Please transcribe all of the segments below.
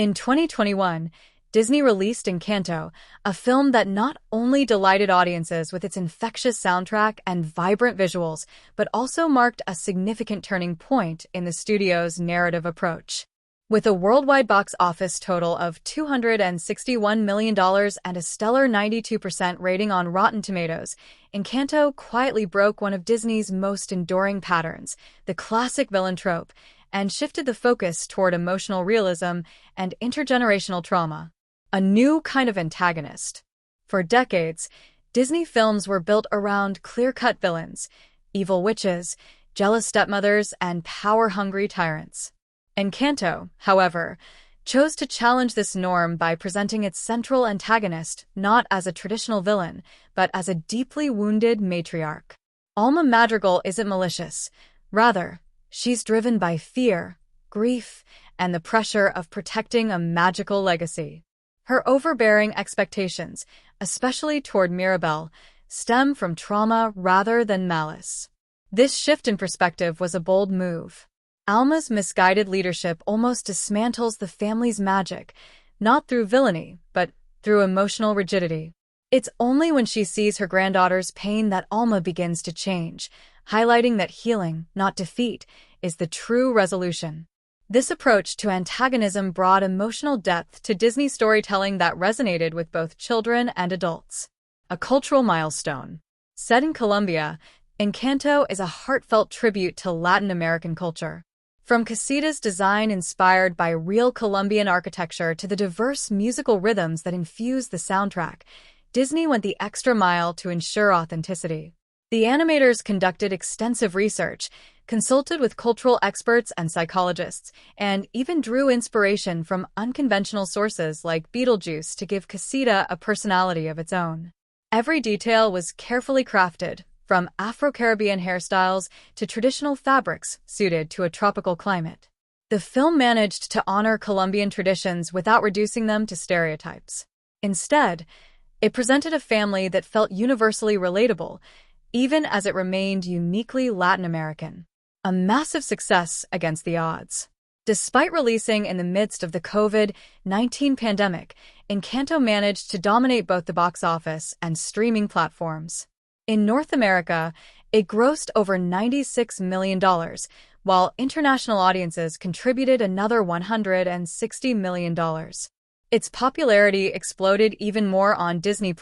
In 2021, Disney released Encanto, a film that not only delighted audiences with its infectious soundtrack and vibrant visuals, but also marked a significant turning point in the studio's narrative approach. With a worldwide box office total of $261 million and a stellar 92% rating on Rotten Tomatoes, Encanto quietly broke one of Disney's most enduring patterns, the classic villain trope, and shifted the focus toward emotional realism and intergenerational trauma. A new kind of antagonist. For decades, Disney films were built around clear-cut villains, evil witches, jealous stepmothers, and power-hungry tyrants. Encanto, however, chose to challenge this norm by presenting its central antagonist not as a traditional villain, but as a deeply wounded matriarch. Alma Madrigal isn't malicious. Rather, she's driven by fear, grief, and the pressure of protecting a magical legacy. Her overbearing expectations, especially toward Mirabel, stem from trauma rather than malice. This shift in perspective was a bold move. Alma's misguided leadership almost dismantles the family's magic, not through villainy, but through emotional rigidity. It's only when she sees her granddaughter's pain that Alma begins to change, highlighting that healing, not defeat, is the true resolution. This approach to antagonism brought emotional depth to Disney storytelling that resonated with both children and adults. A cultural milestone. Set in Colombia, Encanto is a heartfelt tribute to Latin American culture. From Casitas' design inspired by real Colombian architecture to the diverse musical rhythms that infuse the soundtrack, Disney went the extra mile to ensure authenticity. The animators conducted extensive research, consulted with cultural experts and psychologists, and even drew inspiration from unconventional sources like Beetlejuice to give Casita a personality of its own. Every detail was carefully crafted, from Afro-Caribbean hairstyles to traditional fabrics suited to a tropical climate. The film managed to honor Colombian traditions without reducing them to stereotypes. Instead, it presented a family that felt universally relatable, even as it remained uniquely Latin American. A massive success against the odds. Despite releasing in the midst of the COVID-19 pandemic, Encanto managed to dominate both the box office and streaming platforms. In North America, it grossed over $96 million, while international audiences contributed another $160 million. Its popularity exploded even more on Disney+,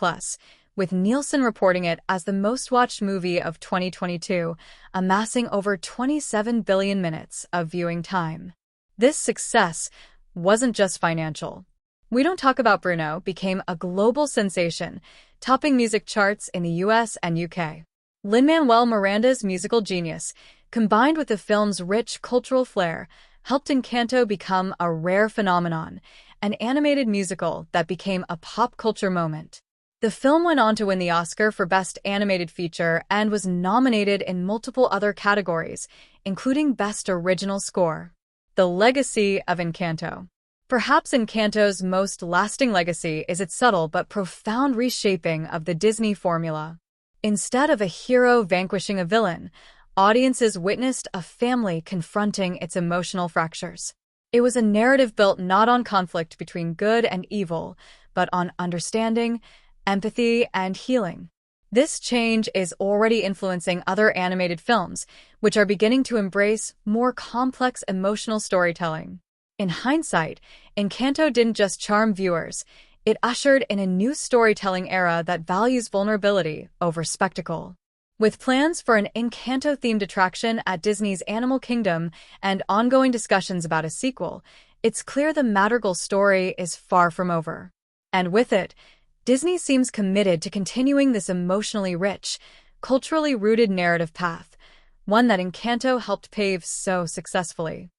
with Nielsen reporting it as the most-watched movie of 2022, amassing over 27 billion minutes of viewing time. This success wasn't just financial. We Don't Talk About Bruno became a global sensation, topping music charts in the US and UK. Lin-Manuel Miranda's musical genius, combined with the film's rich cultural flair, helped Encanto become a rare phenomenon, an animated musical that became a pop culture moment. The film went on to win the Oscar for Best Animated Feature and was nominated in multiple other categories, including Best Original Score. The legacy of Encanto. Perhaps Encanto's most lasting legacy is its subtle but profound reshaping of the Disney formula. Instead of a hero vanquishing a villain, audiences witnessed a family confronting its emotional fractures. It was a narrative built not on conflict between good and evil, but on understanding, empathy, and healing. This change is already influencing other animated films, which are beginning to embrace more complex emotional storytelling. In hindsight, Encanto didn't just charm viewers, it ushered in a new storytelling era that values vulnerability over spectacle. With plans for an Encanto-themed attraction at Disney's Animal Kingdom and ongoing discussions about a sequel, it's clear the Madrigal story is far from over. And with it, Disney seems committed to continuing this emotionally rich, culturally rooted narrative path, one that Encanto helped pave so successfully.